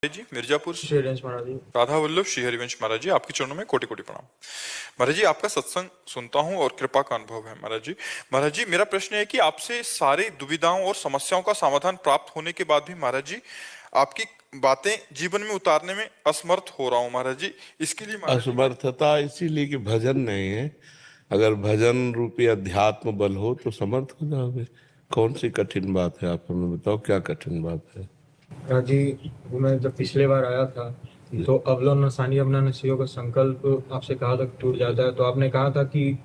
जी मिर्जापुर श्री हरिवंश महाराज जी। राधा वल्लभ श्री हरिवंश महाराज जी, आपके चरणों में कोटि कोटि प्रणाम। महाराज जी, आपका सत्संग सुनता हूँ और कृपा का अनुभव है। महाराज जी मेरा प्रश्न है कि आपसे सारी दुविधाओं और समस्याओं का समाधान प्राप्त होने के बाद भी महाराज जी आपकी बातें जीवन में उतारने में असमर्थ हो रहा हूँ महाराज जी। इसके लिए महाराज जी असमर्थता इसीलिए कि भजन नहीं है। अगर भजन रूपी अध्यात्म बल हो तो समर्थ हो जाओगे। कौन सी कठिन बात है, आप हमें बताओ क्या कठिन बात है। महाराज जी, मैं जब पिछले बार आया था तो अवलो नसानी अपना नसियों का संकल्प आपसे कहा था टूट जाता है, तो आपने कहा था कि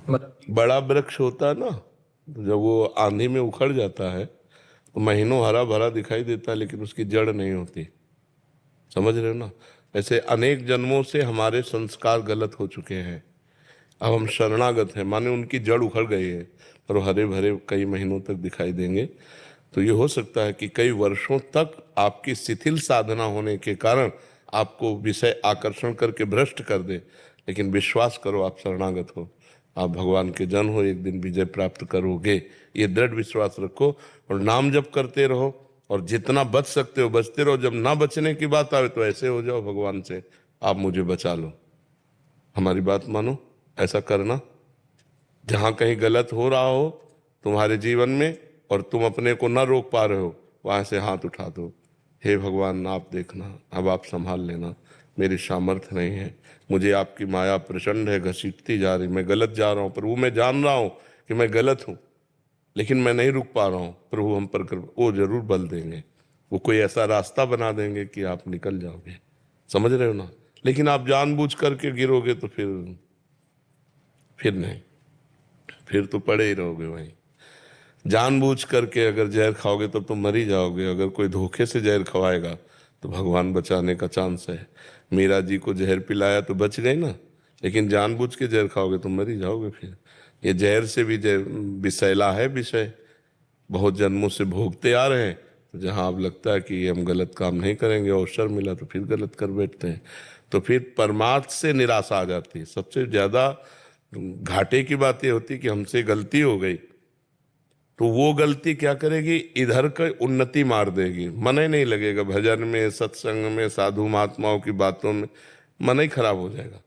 मतलब बड़ा वृक्ष होता है ना, तो जब वो आंधी में उखड़ जाता है तो महीनों हरा भरा दिखाई देता है, लेकिन उसकी जड़ नहीं होती। समझ रहे हो ना। ऐसे अनेक जन्मों से हमारे संस्कार गलत हो चुके हैं। अब हम शरणागत हैं, माने उनकी जड़ उखड़ गई है, पर वो हरे भरे कई महीनों तक दिखाई देंगे। तो ये हो सकता है कि कई वर्षों तक आपकी शिथिल साधना होने के कारण आपको विषय आकर्षण करके भ्रष्ट कर दे, लेकिन विश्वास करो, आप शरणागत हो, आप भगवान के जन हो, एक दिन विजय प्राप्त करोगे। ये दृढ़ विश्वास रखो और नाम जप करते रहो, और जितना बच सकते हो बचते रहो। जब ना बचने की बात आवे तो ऐसे हो जाओ भगवान से, आप मुझे बचा लो, हमारी बात मानो। ऐसा करना, जहाँ कहीं गलत हो रहा हो तुम्हारे जीवन में और तुम अपने को न रोक पा रहे हो, वहाँ से हाथ उठा दो। हे भगवान, आप देखना, अब आप संभाल लेना, मेरी सामर्थ्य नहीं है, मुझे आपकी माया प्रचंड है, घसीटती जा रही, मैं गलत जा रहा हूँ। प्रभु मैं जान रहा हूँ कि मैं गलत हूँ, लेकिन मैं नहीं रुक पा रहा हूँ। प्रभु हम पर कृपा, वो जरूर बल देंगे, वो कोई ऐसा रास्ता बना देंगे कि आप निकल जाओगे। समझ रहे हो ना। लेकिन आप जानबूझ करके गिरोगे तो फिर नहीं, फिर तो पड़े ही रहोगे वहीं। जानबूझ करके अगर जहर खाओगे तब तो मर ही जाओगे। अगर कोई धोखे से जहर खवाएगा तो भगवान बचाने का चांस है। मीरा जी को जहर पिलाया तो बच गए ना, लेकिन जानबूझ के जहर खाओगे तो मर ही जाओगे। फिर ये जहर से भी विषैला है विषय, बहुत जन्मों से भोगते आ रहे हैं। तो जहाँ अब लगता है कि हम गलत काम नहीं करेंगे, अवसर मिला तो फिर गलत कर बैठते हैं। तो फिर परमार्थ से निराशा आ जाती है। सबसे ज्यादा घाटे की बात यह होती है कि हमसे गलती हो गई, तो वो गलती क्या करेगी, इधर का उन्नति मार देगी। मन ही नहीं लगेगा भजन में, सत्संग में, साधु महात्माओं की बातों में, मन ही खराब हो जाएगा,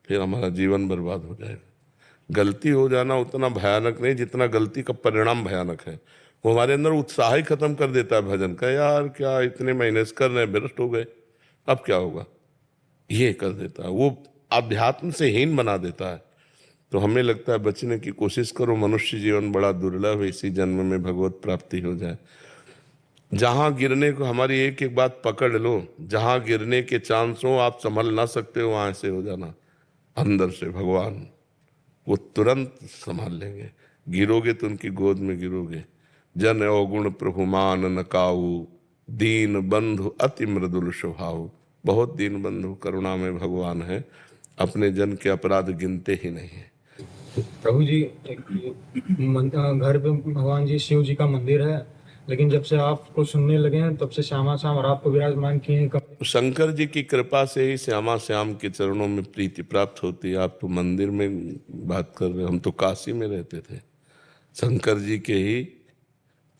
फिर हमारा जीवन बर्बाद हो जाएगा। गलती हो जाना उतना भयानक नहीं जितना गलती का परिणाम भयानक है। वो हमारे अंदर उत्साह ही खत्म कर देता है भजन का। यार क्या इतने महीने से कर रहे हैं, भ्रष्ट हो गए, अब क्या होगा, ये कर देता है। वो अध्यात्म से हीन बना देता है। तो हमें लगता है बचने की कोशिश करो, मनुष्य जीवन बड़ा दुर्लभ है, इसी जन्म में भगवत प्राप्ति हो जाए। जहां गिरने को, हमारी एक एक बात पकड़ लो, जहां गिरने के चांस हो, आप संभल ना सकते हो, वहां से हो जाना। अंदर से भगवान वो तुरंत संभाल लेंगे। गिरोगे तो उनकी गोद में गिरोगे। जन अवगुण प्रभु मान न काऊ, दीन बंधु अति मृदुल स्वभाव। बहुत दीन बंधु करुणा में भगवान है, अपने जन के अपराध गिनते ही नहीं है। प्रभु जी, घर पे भगवान जी शिव जी का मंदिर है, लेकिन जब से आपको सुनने लगे हैं तब से श्यामा श्याम और आपको विराजमान किए हैं। शंकर जी की कृपा से ही श्यामा श्याम के चरणों में प्रीति प्राप्त होती है। आप तो मंदिर में बात कर रहे हो, हम तो काशी में रहते थे। शंकर जी के ही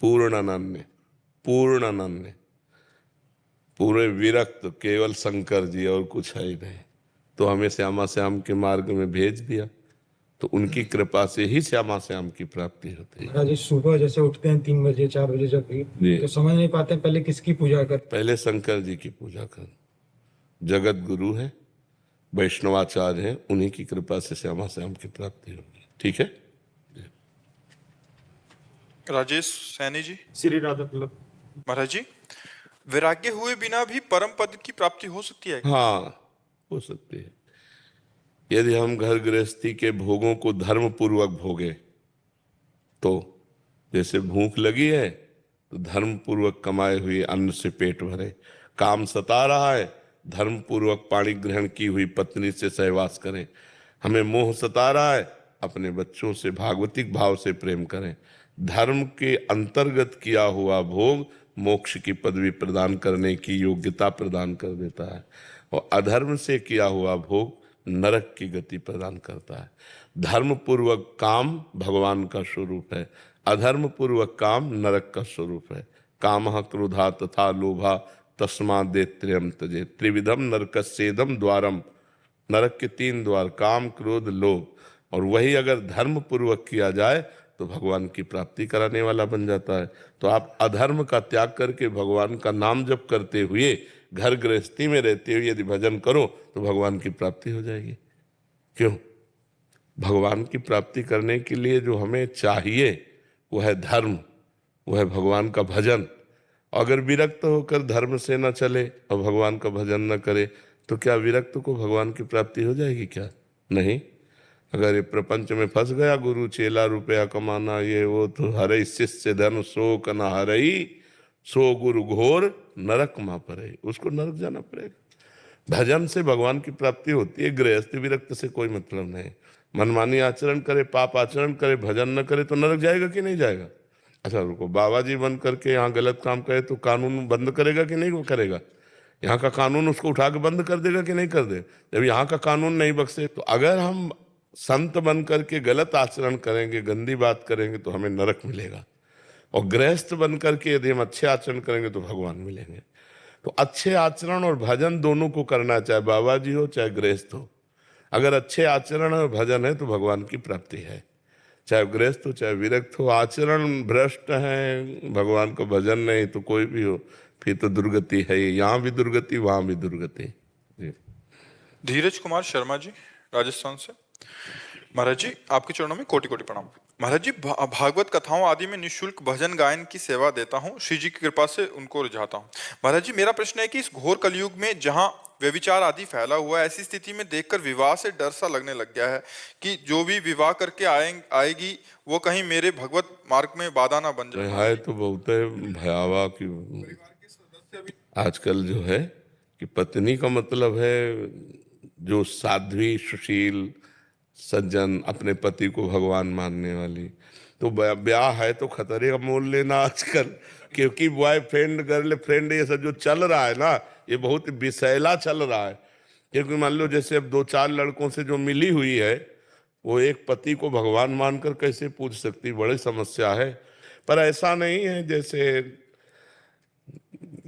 पूर्ण अनन्य पूरे विरक्त केवल शंकर जी, और कुछ है ही नहीं। तो हमें श्यामा श्याम के मार्ग में भेज दिया, तो उनकी कृपा से ही श्यामा श्याम की प्राप्ति होती है। महाराज जी, सुबह जैसे उठते हैं 3 बजे 4 बजे जब भी, तो समझ नहीं पाते पहले किसकी पूजा कर। पहले शंकर जी की पूजा कर, जगत गुरु है, वैष्णवाचार्य है, उन्हीं की कृपा से श्यामा श्याम की प्राप्ति होगी। ठीक है। राजेश सैनी जी। श्री राधा वल्लभ महाराज जी, वैराग्य हुए बिना भी परम पद की प्राप्ति हो सकती है? हाँ, हो सकती है। यदि हम घर गृहस्थी के भोगों को धर्म पूर्वक भोगे, तो जैसे भूख लगी है तो धर्म पूर्वक कमाए हुए अन्न से पेट भरे, काम सता रहा है धर्म पूर्वक पाणी ग्रहण की हुई पत्नी से सहवास करें, हमें मोह सता रहा है अपने बच्चों से भागवतिक भाव से प्रेम करें। धर्म के अंतर्गत किया हुआ भोग मोक्ष की पदवी प्रदान करने की योग्यता प्रदान कर देता है, और अधर्म से किया हुआ भोग नरक की गति प्रदान करता है। धर्म पूर्वक काम भगवान का स्वरूप है, अधर्म पूर्वक काम नरक का स्वरूप है। कामः क्रोधा तथा लोभा तस्मादेत्र्यम तजे त्रिविधम नरकस्येदम द्वारम। नरक के 3 द्वार, काम क्रोध लोभ, और वही अगर धर्म पूर्वक किया जाए तो भगवान की प्राप्ति कराने वाला बन जाता है। तो आप अधर्म का त्याग करके भगवान का नाम जप करते हुए घर गृहस्थी में रहते हुए यदि भजन करो तो भगवान की प्राप्ति हो जाएगी। क्यों? भगवान की प्राप्ति करने के लिए जो हमें चाहिए वो है धर्म, वो है भगवान का भजन। अगर विरक्त होकर धर्म से न चले और भगवान का भजन न करे तो क्या विरक्त को भगवान की प्राप्ति हो जाएगी? क्या नहीं। अगर ये प्रपंच में फंस गया, गुरु चेला रुपया कमाना ये वो, तो हरई शिष्य धन सो कना हरई, सो गुरु घोर नरक मा पड़े, उसको नरक जाना पड़ेगा। भजन से भगवान की प्राप्ति होती है, गृहस्थी विरक्त से कोई मतलब नहीं। मनमानी आचरण करे, पाप आचरण करे, भजन न करे तो नरक जाएगा कि नहीं जाएगा? अच्छा रुको, बाबा जी बन करके यहाँ गलत काम करे तो कानून बंद करेगा कि नहीं करेगा? यहाँ का कानून उसको उठा के बंद कर देगा कि नहीं कर दे? जब यहाँ का कानून नहीं बख्शे तो अगर हम संत बन करके गलत आचरण करेंगे, गंदी बात करेंगे तो हमें नरक मिलेगा, और गृहस्थ बन करके यदि हम अच्छे आचरण करेंगे तो भगवान मिलेंगे। तो अच्छे आचरण और भजन दोनों को करना, चाहे बाबा जी हो चाहे गृहस्थ हो। अगर अच्छे आचरण और भजन है तो भगवान की प्राप्ति है, चाहे गृहस्थ हो चाहे विरक्त हो। आचरण भ्रष्ट है, भगवान का भजन नहीं, तो कोई भी हो फिर तो दुर्गति है। यहाँ भी दुर्गति, वहां भी दुर्गति। जी। धीरज कुमार शर्मा जी, राजस्थान से। महाराज जी, आपके चरणों में कोटि कोटि प्रणाम। महाराज जी, भागवत कथाओं आदि में निःशुल्क भजन गायन की सेवा देता हूँ, श्री जी की कृपा से उनको रिझाता हूँ। महाराज जी, मेरा प्रश्न है कि इस घोर कलयुग में जहाँ व्यभिचार आदि फैला हुआ है, ऐसी स्थिति में देखकर विवाह से डर सा लगने लग गया है कि जो भी विवाह करके आएगी वो कहीं मेरे भगवत मार्ग में बाधा ना बन जाए। है तो बहुत भयावह कि आजकल जो है कि पत्नी का मतलब है जो साध्वी सुशील सज्जन, अपने पति को भगवान मानने वाली। तो ब्याह है तो खतरे का मोल लेना आजकल, क्योंकि बॉयफ्रेंड गर्लफ्रेंड ये सब जो चल रहा है ना, ये बहुत विषैला चल रहा है। क्योंकि मान लो जैसे अब 2-4 लड़कों से जो मिली हुई है, वो एक पति को भगवान मानकर कैसे पूछ सकती, बड़ी समस्या है। पर ऐसा नहीं है, जैसे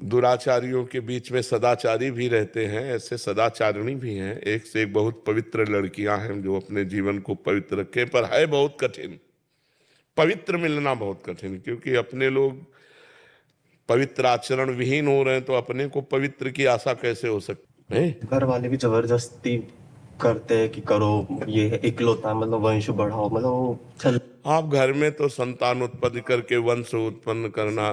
दुराचारियों के बीच में सदाचारी भी रहते हैं, ऐसे सदाचारिणी भी हैं। एक से एक बहुत पवित्र लड़कियां हैं जो अपने जीवन को पवित्र रखे, पर है बहुत कठिन, पवित्र मिलना बहुत कठिन, क्योंकि अपने लोग पवित्र आचरण विहीन हो रहे हैं, तो अपने को पवित्र की आशा कैसे हो सकती है? घर वाले भी जबरदस्ती करते हैं कि करो, ये इकलौता मतलब वंश बढ़ाओ, मतलब वो चल। आप घर में तो संतान उत्पत्ति करके वंश उत्पन्न करना,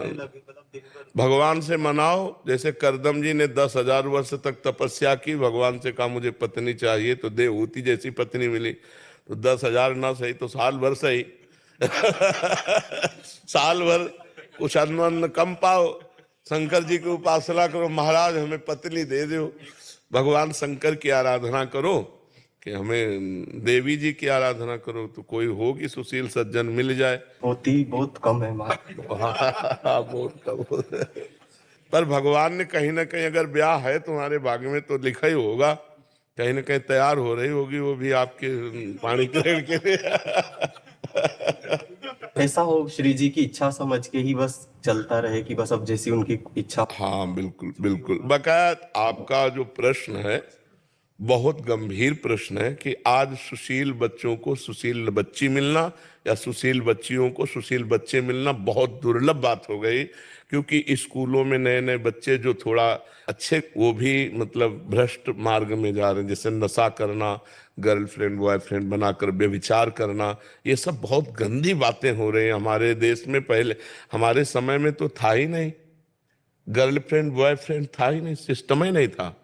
भगवान से मनाओ। जैसे करदम जी ने 10,000 वर्ष तक तपस्या की, भगवान से कहा मुझे पत्नी चाहिए, तो देवहूति जैसी पत्नी मिली। तो 10,000 ना सही तो साल भर सही साल भर कुछ अन्न कम पाओ, शंकर जी की उपासना करो, महाराज हमें पत्नी दे दो। भगवान शंकर की आराधना करो कि हमें देवी जी की आराधना करो, तो कोई होगी सुशील सज्जन मिल जाए। होती बहुत कम है बहुत कम। पर भगवान ने कहीं ना कहीं, अगर ब्याह है तुम्हारे भाग्य में तो लिखा ही होगा, कहीं ना कहीं तैयार हो रही होगी वो भी आपके पाणी ग्रहण के लिए। ऐसा हो श्री जी की इच्छा समझ के ही बस चलता रहे कि बस अब जैसी उनकी इच्छा। हाँ बिल्कुल बिल्कुल। बकाया आपका जो प्रश्न है बहुत गंभीर प्रश्न है कि आज सुशील बच्चों को सुशील बच्ची मिलना या सुशील बच्चियों को सुशील बच्चे मिलना बहुत दुर्लभ बात हो गई, क्योंकि स्कूलों में नए नए बच्चे जो थोड़ा अच्छे, वो भी मतलब भ्रष्ट मार्ग में जा रहे हैं, जैसे नशा करना, गर्लफ्रेंड बॉयफ्रेंड बनाकर व्यभिचार करना, ये सब बहुत गंदी बातें हो रही हैं हमारे देश में। पहले हमारे समय में तो था ही नहीं, गर्लफ्रेंड बॉयफ्रेंड था ही नहीं, सिस्टम ही नहीं था,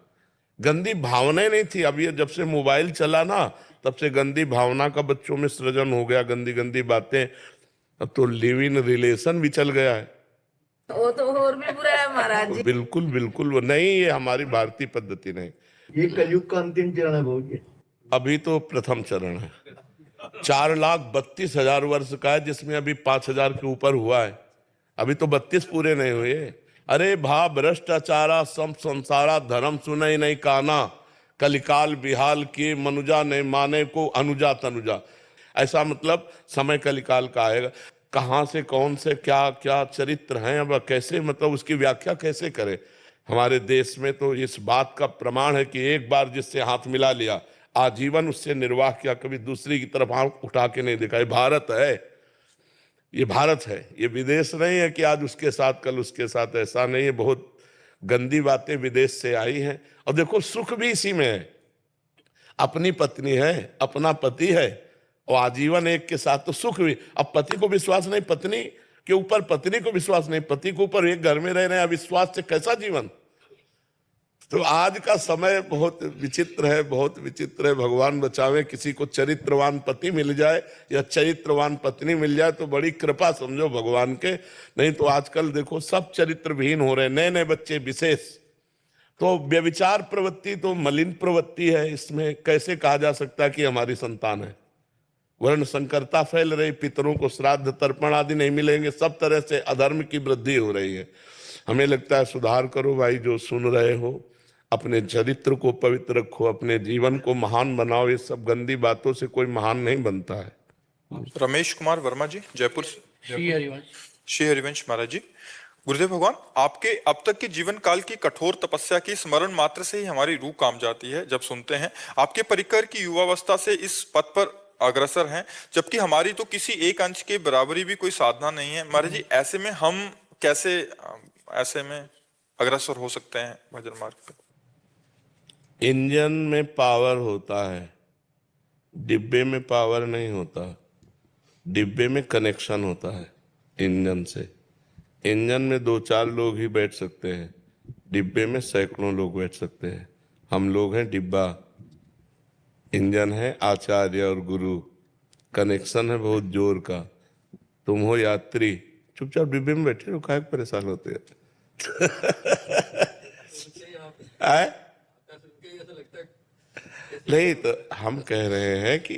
गंदी भावनाएं नहीं थी। अब ये जब से मोबाइल चला ना, तब से गंदी भावना का बच्चों में सृजन हो गया, गंदी गंदी बातें। अब तो लिव इन रिलेशन भी चल गया है, वो तो और भी बुरा है महाराज जी। बिल्कुल बिल्कुल वो नहीं, ये हमारी भारतीय पद्धति नहीं। ये कलयुग का अंतिम चरण है बहुत। अभी तो प्रथम चरण है, 4,32,000 वर्ष का है, जिसमें अभी 5,000 के ऊपर हुआ है, अभी तो 32 पूरे नहीं हुए। अरे भा भ्रष्टाचारा सम संसारा धर्म सुनई नहीं काना, कलिकाल बिहाल की मनुजा नहीं माने को अनुजा तनुजा। ऐसा मतलब समय कलिकाल का आएगा, कहाँ से कौन से क्या क्या चरित्र हैं, अब कैसे मतलब उसकी व्याख्या कैसे करें। हमारे देश में तो इस बात का प्रमाण है कि एक बार जिससे हाथ मिला लिया आजीवन उससे निर्वाह किया, कभी दूसरी की तरफ आंख उठा के नहीं देखा। ये भारत है, ये भारत है, ये विदेश नहीं है कि आज उसके साथ कल उसके साथ। ऐसा नहीं है, बहुत गंदी बातें विदेश से आई हैं। और देखो सुख भी इसी में है, अपनी पत्नी है, अपना पति है और आजीवन एक के साथ, तो सुख भी। अब पति को विश्वास नहीं, पत्नी के ऊपर पत्नी को विश्वास नहीं, पति के ऊपर एक घर में रह रहे हैं, अविश्वास से कैसा जीवन। तो आज का समय बहुत विचित्र है, बहुत विचित्र है। भगवान बचावे, किसी को चरित्रवान पति मिल जाए या चरित्रवान पत्नी मिल जाए तो बड़ी कृपा समझो भगवान के। नहीं तो आजकल देखो सब चरित्रविहीन हो रहे हैं, नए नए बच्चे विशेष। तो व्यभिचार प्रवृत्ति तो मलिन प्रवृत्ति है, इसमें कैसे कहा जा सकता है कि हमारी संतान है। वर्ण संकरता फैल रही, पितरों को श्राद्ध तर्पण आदि नहीं मिलेंगे, सब तरह से अधर्म की वृद्धि हो रही है। हमें लगता है सुधार करो भाई, जो सुन रहे हो अपने चरित्र को पवित्र रखो, अपने जीवन को महान बनाओ। ये सब गंदी बातों से कोई महान नहीं बनता है। रमेश कुमार वर्मा जी, जयपुर। श्री हरिवंश महाराज जी, गुरुदेव भगवान, आपके अब तक के जीवन काल की कठोर तपस्या की स्मरण मात्र से ही हमारी रूह काम जाती है जब सुनते हैं आपके परिकर की युवावस्था से इस पथ पर अग्रसर हैं, जबकि हमारी तो किसी एक अंश के बराबरी भी कोई साधना नहीं है। महाराज जी, ऐसे में हम कैसे ऐसे में अग्रसर हो सकते हैं भजन मार्ग पे? इंजन में पावर होता है, डिब्बे में पावर नहीं होता। डिब्बे में कनेक्शन होता है इंजन से। इंजन में 2-4 लोग ही बैठ सकते हैं, डिब्बे में सैकड़ों लोग बैठ सकते हैं। हम लोग हैं डिब्बा, इंजन है आचार्य और गुरु, कनेक्शन है बहुत जोर का। तुम हो यात्री, चुपचाप डिब्बे में बैठे हो, काहे परेशान होते हैं? नहीं तो हम कह रहे हैं कि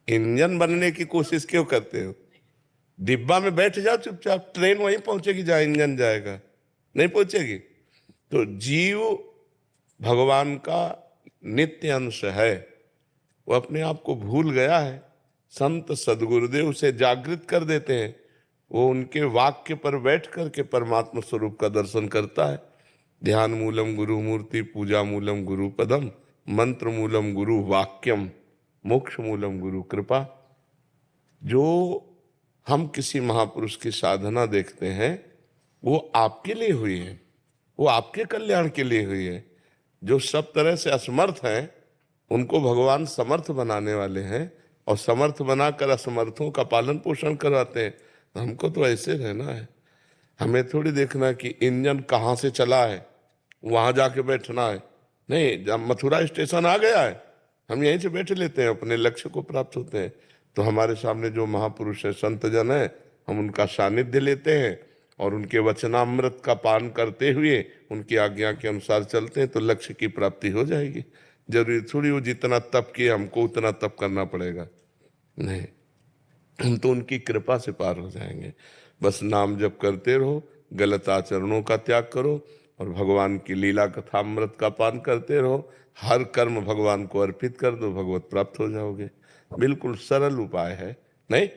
इंजन बनने की कोशिश क्यों करते हो? डिब्बा में बैठ जाओ चुपचाप, ट्रेन वहीं पहुंचेगी जहां इंजन जाएगा, नहीं पहुंचेगी। तो जीव भगवान का नित्य अंश है, वो अपने आप को भूल गया है। संत सदगुरुदेव उसे जागृत कर देते हैं, वो उनके वाक्य पर बैठ करके परमात्मा स्वरूप का दर्शन करता है। ध्यान मूलम गुरु मूर्ति, पूजा मूलम गुरु पदम, मंत्र मूलम गुरु वाक्यम, मोक्ष मूलम गुरु कृपा। जो हम किसी महापुरुष की साधना देखते हैं वो आपके लिए हुई है, वो आपके कल्याण के लिए हुई है। जो सब तरह से असमर्थ हैं उनको भगवान समर्थ बनाने वाले हैं, और समर्थ बनाकर असमर्थों का पालन पोषण करवाते हैं। तो हमको तो ऐसे रहना है, हमें थोड़ी देखना कि इंजन कहाँ से चला है वहां जाके बैठना है। नहीं, जब मथुरा स्टेशन आ गया है हम यहीं से बैठ लेते हैं, अपने लक्ष्य को प्राप्त होते हैं। तो हमारे सामने जो महापुरुष है, संत जन है, हम उनका सानिध्य लेते हैं और उनके वचनामृत का पान करते हुए उनकी आज्ञा के अनुसार चलते हैं तो लक्ष्य की प्राप्ति हो जाएगी। जरूरी थोड़ी वो जितना तप किए हमको उतना तप करना पड़ेगा, नहीं, हम तो उनकी कृपा से पार हो जाएंगे। बस नाम जप करते रहो, गलत आचरणों का त्याग करो और भगवान की लीला कथामृत का पान करते रहो। हर कर्म भगवान को अर्पित कर दो, भगवत प्राप्त हो जाओगे। बिल्कुल सरल उपाय है, नहीं